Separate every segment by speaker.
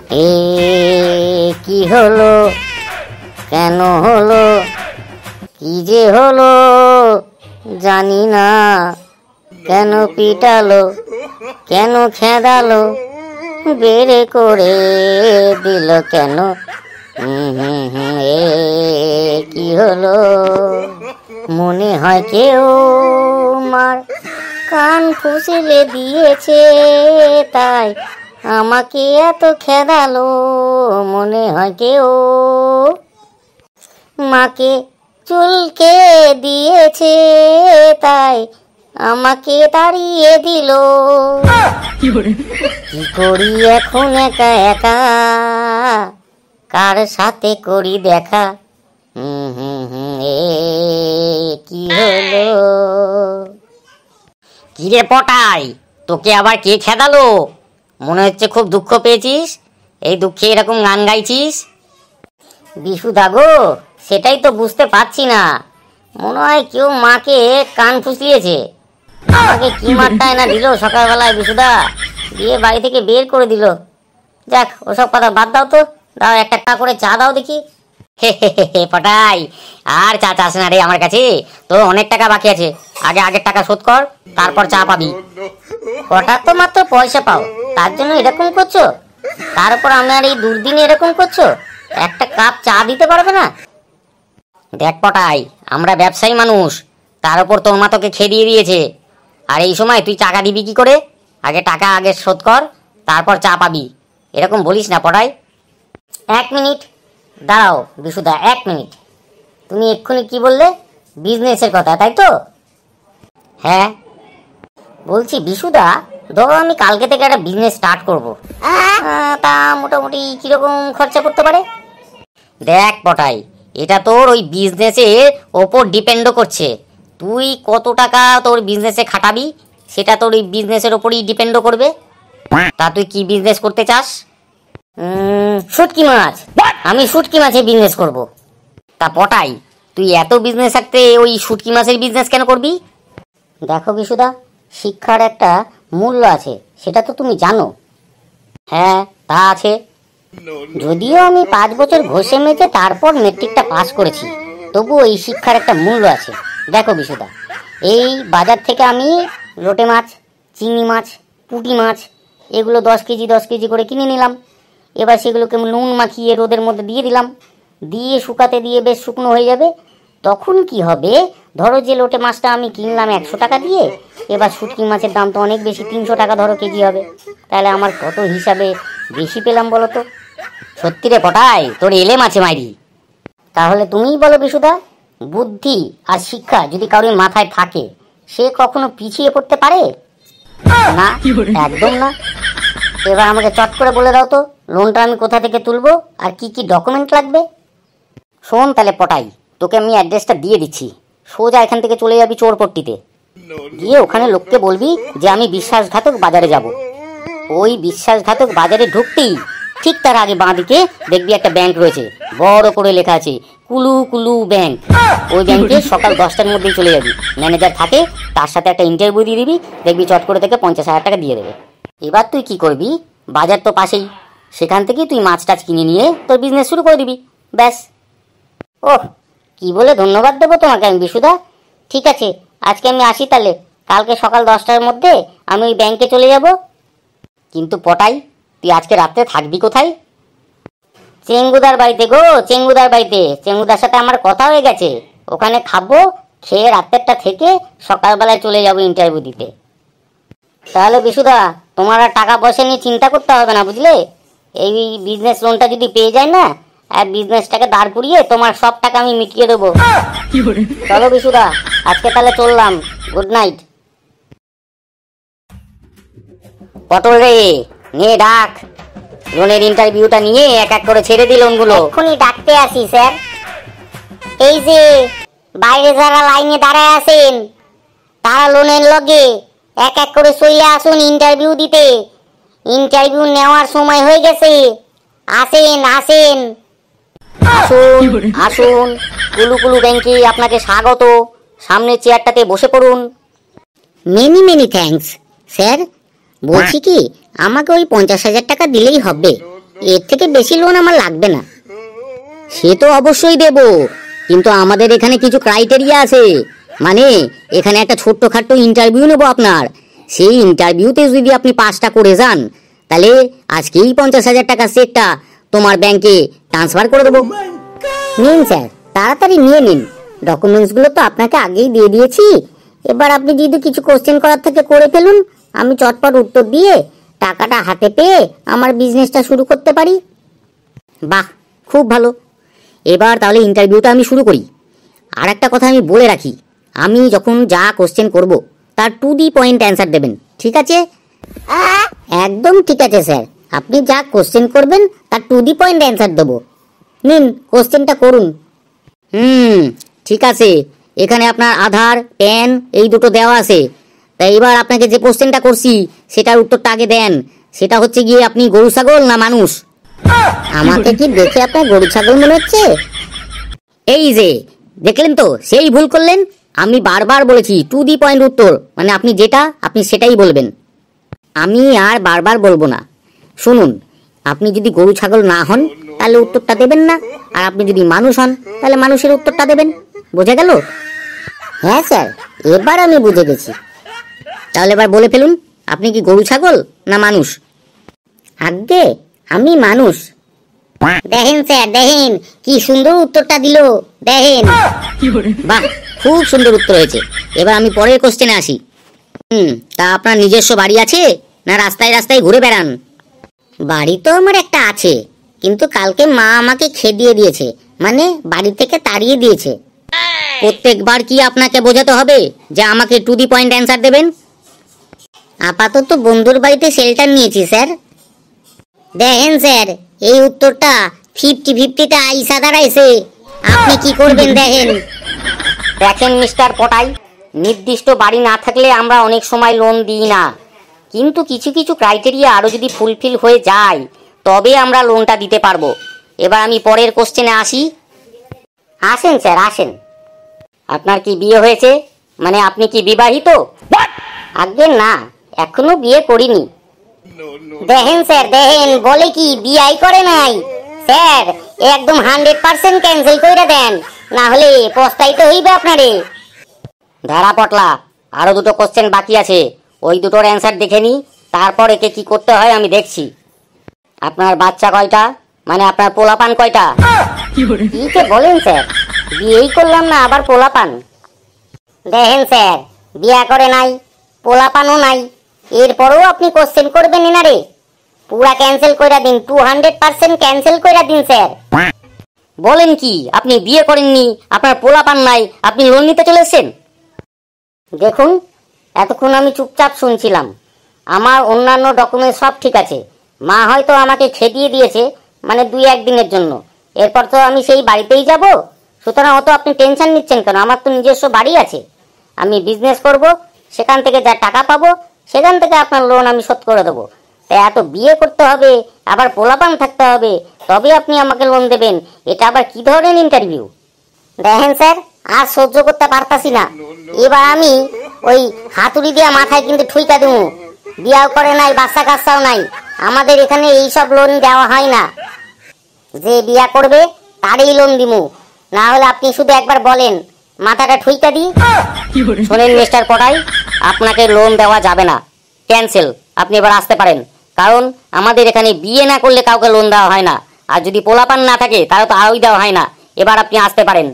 Speaker 1: এ কি হলো, কেন হলো, কি যে হলো জানি না। কেন পিটালো, কেন খেদালো, বেড়ে করে দিল কেন। এ কি হলো, মনে হয় কেউ মার কান ফুসলে দিয়েছে, তাই আমাকে এত খেদালো। মনে হয় কেউ মাকে চুলকে দিয়েছে, তাই আমাকে তাড়িয়ে দিল। কি করি এখন একা একা, কার সাথে করি দেখা। এ কি হলো। কিরে পটাই, তোকে আবার কে খেদালো? মনে হচ্ছে খুব দুঃখ পেয়েছিস, এই দুঃখে এরকম গান গাইছিস। বিশুদা গো, সেটাই তো বুঝতে পারছি না। মনে হয় কেউ মাকে কান ফুসলিয়েছে। আমাকে কি মারটায় না দিল সকালবেলায় বিশুদা, দিয়ে বাড়ি থেকে বের করে দিল। যাক, ওসব কথা বাদ দাও তো, দাও একটা একটা করে চা দাও দেখি। হে হে হে পটাই, আর চা চাস না রে আমার কাছে, তো অনেক টাকা বাকি আছে। আগে আগের টাকা শোধ কর, তারপর চা পাবি। হঠাৎ তো মাত্র পয়সা পাও, তার জন্য এরকম করছো? তারপর আমার এই দুর্দিনে এরকম করছো, একটা কাপ চা দিতে পারবে না? দেখ পটাই, আমরা ব্যবসায়ী মানুষ, তার উপর তোর মা তোকে খেয়ে দিয়েছে। আর এই সময় তুই টাকা দিবি কি করে? আগে টাকা আগে শোধ কর, তারপর চা পাবি। এরকম বলিস না পটাই। এক মিনিট দাঁড়াও বিশুদা, এক মিনিট। তুমি এক্ষুনি কি বললে? বিজনেসের কথা, তাই তো? হ্যাঁ, বলছি বিশুদা, ধরো আমি কালকে থেকে একটা বিজনেস স্টার্ট করব, তা মোটামুটি কিরকম খরচা করতে পারে? দেখ পটাই, এটা তোর ওই বিজনেসের ওপর ডিপেন্ডও করছে। তুই কত টাকা তোর বিজনেসে খাটাবি, সেটা তোর ওই বিজনেসের ওপরই ডিপেন্ডও করবে। তা তুই কি বিজনেস করতে চাস? শুটকি মাছ। আমি শুটকি মাছের বিজনেস করব। তা পটাই, তুই এত বিজনেস থাকতে ওই শুটকি মাছের বিজনেস কেন করবি? দেখো বিশুদা, শিক্ষার একটা মূল্য আছে, সেটা তো তুমি জানো। হ্যাঁ, তা আছে। যদিও আমি 5 বছর ঘষে মেজে তারপর মেট্রিকটা পাস করেছি, তবুও এই শিক্ষার একটা মূল্য আছে। দেখো বিশুদা, এই বাজার থেকে আমি লোটে মাছ, চিংড়ি মাছ, পুঁটি মাছ এগুলো 10 কেজি 10 কেজি করে কিনে নিলাম। এবার সেগুলোকে নুন মাখিয়ে রোদের মধ্যে দিয়ে দিলাম, দিয়ে শুকাতে দিয়ে বেশ শুকনো হয়ে যাবে। তখন কি হবে, ধরো যে লোটে মাছটা আমি কিনলাম 100 টাকা দিয়ে, এবার শুটকি মাছের দাম তো অনেক বেশি, 300 টাকা ধরো কেজি হবে। তাহলে আমার কত হিসাবে বেশি পেলাম বলো তো? সত্যি রে পটাই, তোর এলে মাছে মারি। তাহলে তুমিই বলো বিশুদা, বুদ্ধি আর শিক্ষা যদি কারোর মাথায় থাকে, সে কখনো পিছিয়ে পড়তে পারে না? একদম না। এবার আমাকে চট করে বলে দাও তো, লোনটা আমি কোথা থেকে তুলবো আর কি কি ডকুমেন্ট লাগবে? শোন তাহলে পটাই, তোকে আমি অ্যাড্রেসটা দিয়ে দিচ্ছি। সোজা এখান থেকে চলে যাবি চোরপট্টিতে, গিয়ে ওখানে লোককে বলবি যে আমি বিশ্বাসঘাতক বাজারে যাব। ওই বিশ্বাসঘাতক বাজারে ঢুকতেই ঠিক তার আগে বাঁ দিকে দেখবি একটা ব্যাংক রয়েছে, বড় করে লেখা আছে কুলু কুলু ব্যাংক। ওই ব্যাংকে সকাল 10টার মধ্যেই চলে যাবি, ম্যানেজার থাকে, তার সাথে একটা ইন্টারভিউ দিয়ে দিবি, দেখবি চট করে থেকে 50,000 টাকা দিয়ে দেবে। এবার তুই কি করবি, বাজার তো পাশেই, সেখান থেকেই তুই মাছ টাছ কিনে নিয়ে তোর বিজনেস শুরু করে দিবি, ব্যাস। ওহ, কি বলে ধন্যবাদ দেবো তোমাকে আমি বিশুদা। ঠিক আছে, আজকে আমি আসি তাহলে, কালকে সকাল 10টার মধ্যে আমি ওই ব্যাংকে চলে যাব। কিন্তু পটাই, তুই আজকে রাত্রে থাকবি কোথায়? চেঙ্গুদার বাড়িতে গো, চেঙ্গুদার বাড়িতে। চেঙ্গুদার সাথে আমার কথা হয়ে গেছে, ওখানে খাবো, খেয়ে রাত্রেরটা থেকে সকালবেলায় চলে যাবো ইন্টারভিউ দিতে। তাহলে বিশুদা, তোমার আর টাকা পয়সা নিয়ে চিন্তা করতে হবে না, বুঝলে? এই বিজনেস লোনটা যদি পেয়ে যায় না, আর বিজনেসটাকে দাঁড় করিয়ে তোমার সব টাকা আমি মিটিয়ে দেবো। চলো বিশুদা, আজকে তাহলে চললাম, গুড নাইট। পটল রে, নিয়ে ডাক, লোনের ইন্টারভিউটা নিয়ে এক এক করে ছেড়ে দিল লোনগুলো।
Speaker 2: এক্ষুনি ডাকতে আসি স্যার। এই যে বাইরে যারা লাইনে দাঁড়ায় আছেন, তারা লোনের লগে এক এক করে চলে আসুন ইন্টারভিউ দিতে। ইন্টারভিউ নেওয়ার সময় হয়ে গেছে, আসেন আসেন।
Speaker 1: আসুন আসুন, কুলু কুলু ব্যাংকে আপনাকে স্বাগত, সামনের চেয়ারটাতে বসে পড়ুন।
Speaker 2: Many many thanks sir. বলছি কি, আমাকে ওই 50,000 টাকা দিলেই হবে। এর থেকে বেশি লোন আমার লাগবে না।
Speaker 1: সে তো অবশ্যই দেব, কিন্তু আমাদের এখানে কিছু ক্রাইটেরিয়া আছে। মানে এখানে একটা ছোট্টখাট্ট ইন্টারভিউ নেবো আপনার। সেই ইন্টারভিউতে যদি আপনি পাসটা করে যান, তাহলে আজকেই 50,000 টাকা চেকটা তোমার ব্যাংকে ট্রান্সফার করে দেবো।
Speaker 2: নিন স্যার, তাড়াতাড়ি নিয়ে নিন। ডকুমেন্টসগুলো তো আপনাকে আগেই দিয়ে দিয়েছি। এবার আপনি যদি কিছু কোশ্চেন করার থেকে করে ফেলুন, আমি চটপট উত্তর দিয়ে টাকাটা হাতে পেয়ে আমার বিজনেসটা শুরু করতে পারি।
Speaker 1: বাহ, খুব ভালো। এবার তাহলে ইন্টারভিউটা আমি শুরু করি। আর একটা কথা আমি বলে রাখি, আমি যখন যা কোশ্চেন করব তার টু দি পয়েন্ট অ্যান্সার দেবেন, ঠিক আছে?
Speaker 2: একদম ঠিক আছে স্যার, আপনি যা কোশ্চেন করবেন তার টু দি পয়েন্ট অ্যান্সার দেবো। নিন, কোশ্চেনটা করুন।
Speaker 1: ঠিক আছে। এখানে আপনার আধার, প্যান এই দুটো দেওয়া আছে। তাই এবার আপনাকে যে কোশ্চেনটা করছি সেটার উত্তরটা আগে দেন। সেটা হচ্ছে গিয়ে আপনি গরু ছাগল না মানুষ?
Speaker 2: আমাকে কি দেখে আপনার গরু ছাগল মনে হচ্ছে?
Speaker 1: এই যে দেখলেন তো, সেই ভুল করলেন। আমি বারবার বলেছি টু দি পয়েন্ট উত্তর, মানে আপনি যেটা আপনি সেটাই বলবেন। আমি আর বারবার বলবো না। শুনুন, আপনি যদি গরু ছাগল না হন তাহলে উত্তরটা দেবেন না, আর আপনি যদি মানুষ হন তাহলে মানুষের উত্তরটা দেবেন। বোঝা গেল?
Speaker 2: হ্যাঁ স্যার, এবার আমি বুঝে গেছি।
Speaker 1: তাহলে এবার বলে ফেলুন, আপনি কি গরু ছাগল না মানুষ?
Speaker 2: আজ্ঞে, আমি মানুষ। দেখেন স্যার, দেখেন কি সুন্দর উত্তরটা দিল, দেখেন।
Speaker 1: বাহ, খুব সুন্দর উত্তর হয়েছে। এবার আমি পরের কোশ্চেনে আসি। তা আপনার নিজস্ব বাড়ি আছে না রাস্তায় রাস্তায় ঘুরে বেড়ান?
Speaker 2: বাড়ি তো আমার একটা আছে, কিন্তু কালকে মা আমাকে খেদিয়ে দিয়েছে, মানে বাড়ি থেকে তাড়িয়ে দিয়েছে।
Speaker 1: প্রত্যেকবার কি আপনাকে বোঝাতে হবে যে আমাকে টু দি পয়েন্ট অ্যান্সার দেবেন?
Speaker 2: আপাতত বন্ধুর বাড়িতে শেল্টার নিয়েছি স্যার। দেখেন স্যার, এই উত্তরটা 50-50টা আইসা দাঁড়াইছে। আপনি কি করবেন দেখেন।
Speaker 1: দেখেন মিস্টার পটাই, নির্দিষ্ট বাড়ি না থাকলে আমরা অনেক সময় লোন দিই না, কিন্তু কিছু কিছু ক্রাইটেরিয়া আরও যদি ফুলফিল হয়ে যায় তবে আমরা লোনটা দিতে পারবো। এবার আমি পরের কোশ্চেনে আসি।
Speaker 2: আসেন স্যার, আসেন।
Speaker 1: আপনার কি বিয়ে হয়েছে? মানে আপনি কি বিবাহিত?
Speaker 2: আজ্ঞে না, এখনো বিয়ে করিনি। দেখেন স্যার, দেখেন বলে কি বিয়াই করে নাই। স্যার, একদম 100% ক্যান্সেল করে দেন, না হলে পস্তাইতে হইবে আপনারে।
Speaker 1: ধারা পটলা, আরো দুটো কোশ্চেন বাকি আছে, ওই দুটোর অ্যান্সার দেখে নি, তারপর একে কি করতে হয় আমি দেখছি। আপনার বাচ্চা কয়টা, মানে আপনার পোলাপান কয়টা?
Speaker 2: কি যে বলেন স্যার, বিয়েই করলাম না আবার পোলাপান? দেখেন স্যার, বিয়া করে নাই, পোলাপানও নাই, এরপরেও আপনি কোশ্চেন করবেন না রে। পুরা ক্যান্সেল কইরা দিন, 200% ক্যান্সেল কইরা দিন স্যার।
Speaker 1: বলেন কি, আপনি বিয়ে করেননি, আপনার পোলাপান নাই, আপনি লোন নিতে চলে এসেছেন?
Speaker 2: দেখুন, এতক্ষণ আমি চুপচাপ শুনছিলাম, আমার অন্যান্য ডকুমেন্ট সব ঠিক আছে। মা হয়তো আমাকে খেদিয়ে দিয়েছে, মানে 2-1 দিনের জন্য, এরপর তো আমি সেই বাড়িতেই যাব। সুতরাং অত আপনি টেনশন নিচ্ছেন কেন? আমার তো নিজস্ব বাড়ি আছে, আমি বিজনেস করব, সেখান থেকে যা টাকা পাবো সেখান থেকে আপনার লোন আমি শোধ করে দেবো। তাই এত বিয়ে করতে হবে, আবার পোলাপান থাকতে হবে, তবে আপনি আমাকে লোন দেবেন? এটা আবার কি ধরনের ইন্টারভিউ? দেখেন স্যার, আর সহ্য করতে পারতাছি না। এবার আমি ওই হাতুড়ি দিয়া মাথায় কিন্তু ঠুইকা দেবো। বিয়াও করে নাই, বাচ্চা কাচ্চাও নাই, আমাদের এখানে এইসব লোন দেওয়া হয় না। যে বিয়া করবে তারই লোন দিমু, না হলে আপনি শুধু একবার বলেন, মাথাটা ঠুইকা দিই।
Speaker 1: শোনেন মিস্টার পটাই, আপনাকে লোন দেওয়া যাবে না, ক্যান্সেল। আপনি এবার আসতে পারেন, কারণ আমাদের এখানে বিয়ে না করলে কাউকে লোন দেওয়া হয় না, আর যদি পোলাপান না থাকে তাহলে তো আরোই দেওয়া হয় না। এবার আপনি আসতে পারেন।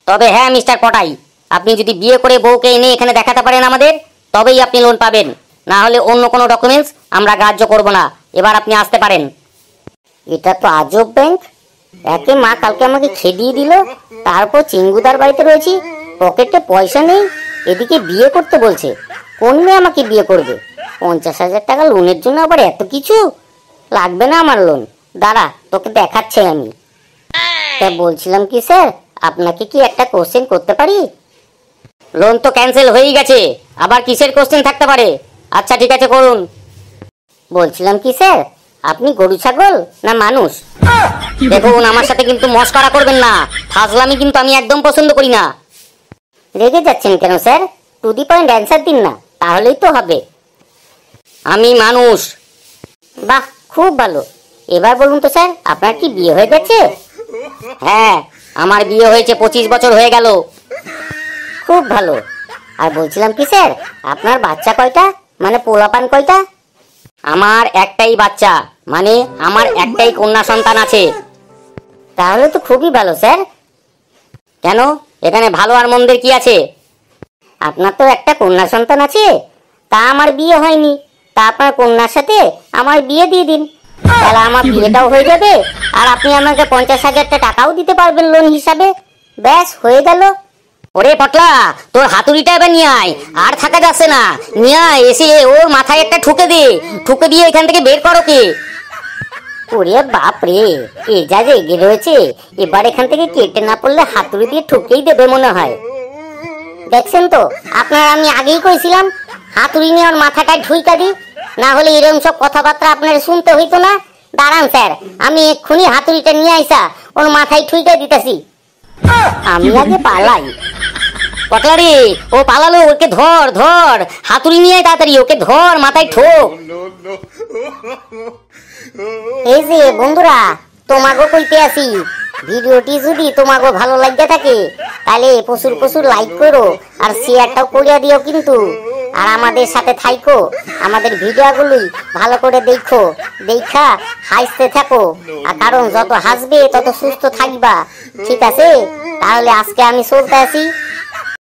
Speaker 1: তবে হ্যাঁ মিস্টার পটাই, আপনি যদি বিয়ে করে বউকে এনে এখানে দেখাতে পারেন আমাদের, তবেই আপনি লোন পাবেন, না হলে অন্য কোনো ডকুমেন্টস আমরা গ্রাহ্য করব না। এবার আপনি আসতে পারেন।
Speaker 2: এটা তো আজব ব্যাংক। একে মা কালকে আমাকে খেদিয়ে দিল, তারপর চিঙ্গুদার বাড়িতে রয়েছি, পকেটে পয়সা নেই, এদিকে বিয়ে করতে বলছে। কোন মেয়ে আমাকে বিয়ে করবে? 50,000 টাকা লোনের জন্য আবার এত কিছু? লাগবে না আমার লোন, দাঁড়া তোকে দেখাচ্ছে আমি। তা বলছিলাম কি স্যার, আপনাকে কি একটা কোশ্চেন করতে পারি?
Speaker 1: লোন তো ক্যান্সেল হয়েই গেছে, আবার কিসের কোশ্চেন থাকতে পারে? আচ্ছা ঠিক আছে, করুন।
Speaker 2: বলছিলাম কি স্যার, আপনি গরু ছাগল না মানুষ?
Speaker 1: দেখুন, আমার সাথে কিন্তু মস্করা করবেন না, ফাজলামি কিন্তু আমি একদম পছন্দ করি না।
Speaker 2: রেগে যাচ্ছেন কেন sir? To the point answer দিন না, তাহলেই তো হবে।
Speaker 1: আমি মানুষ।
Speaker 2: বাহ, খুব ভালো।
Speaker 1: এবার বলুন তো স্যার, আপনার কি বিয়ে হয়ে গেছে? হ্যাঁ, আমার বিয়ে হয়েছে, 25 বছর হয়ে গেল। খুব ভালো। আর বলছিলাম কি স্যার, আপনার বাচ্চা কয়টা, মানে পোলাপান কয়টা? আমার একটাই বাচ্চা, মানে আমার একটাই কন্যা সন্তান আছে। তাহলে তো খুবই ভালো স্যার। কেন, এখানে ভালো আর মন্দের কি আছে? আপনার তো একটা কন্যা সন্তান আছে, তা আমার বিয়ে হয়নি, তা আপনার কন্যার সাথে আমার বিয়ে দিয়ে দিন, তাহলে আমার বিয়েটাও হয়ে যাবে, আর আপনি আমাকে 50,000 টাকাও দিতে পারবেন লোন হিসাবে। ব্যাস হয়ে গেল। ওরে পটলা, তোর হাতুড়িটা এবার নিয়ে আয়, আর থাকা যাচ্ছে না। নিয়ে আয়, এসে ওর মাথায় একটা ঠুকে দে, ঠুকে দিয়ে এখান থেকে বের করো কে। ওরে বাপ রে, এ যা রেগে রয়েছে, এবার এখান থেকে কেটে না পড়লে হাতুড়ি দিয়ে ঠুকেই দেবে মনে হয়। দেখছেন তো, আপনার আমি আগেই কইছিলাম হাতুড়ি নিয়ে ওর মাথাটায় ঠুইকা দি, না হলে এরকম সব কথাবার্তা আপনার শুনতে হইতো না। দাঁড়ান স্যার, আমি এক্ষুনি হাতুড়িটা নিয়ে আইসা ওর মাথায় ঠুইকা দিতেছি। আমি আগে পালাই। পটলা রে, ও পালালো, ওকে ধর ধর, হাতুড়ি নিয়ে তাড়াতাড়ি, ওকে ধর, মাথায় ঠোক।
Speaker 2: এই যে বন্ধুরা, তোমাগো কইতে আসি, ভিডিওটি যদি তোমাগো ভালো লাগে থাকে তাহলে প্রচুর প্রচুর লাইক করো আর শেয়ারটাও করিয়া দিও কিন্তু। আর আমাদের সাথে থাইকো, আমাদের ভিডিওগুলি ভালো করে দেখো, দেখা হাসতে থাকো, আর কারণ যত হাসবে তত সুস্থ থাকবা। ঠিক আছে, তাহলে আজকে আমি চলতে আসি।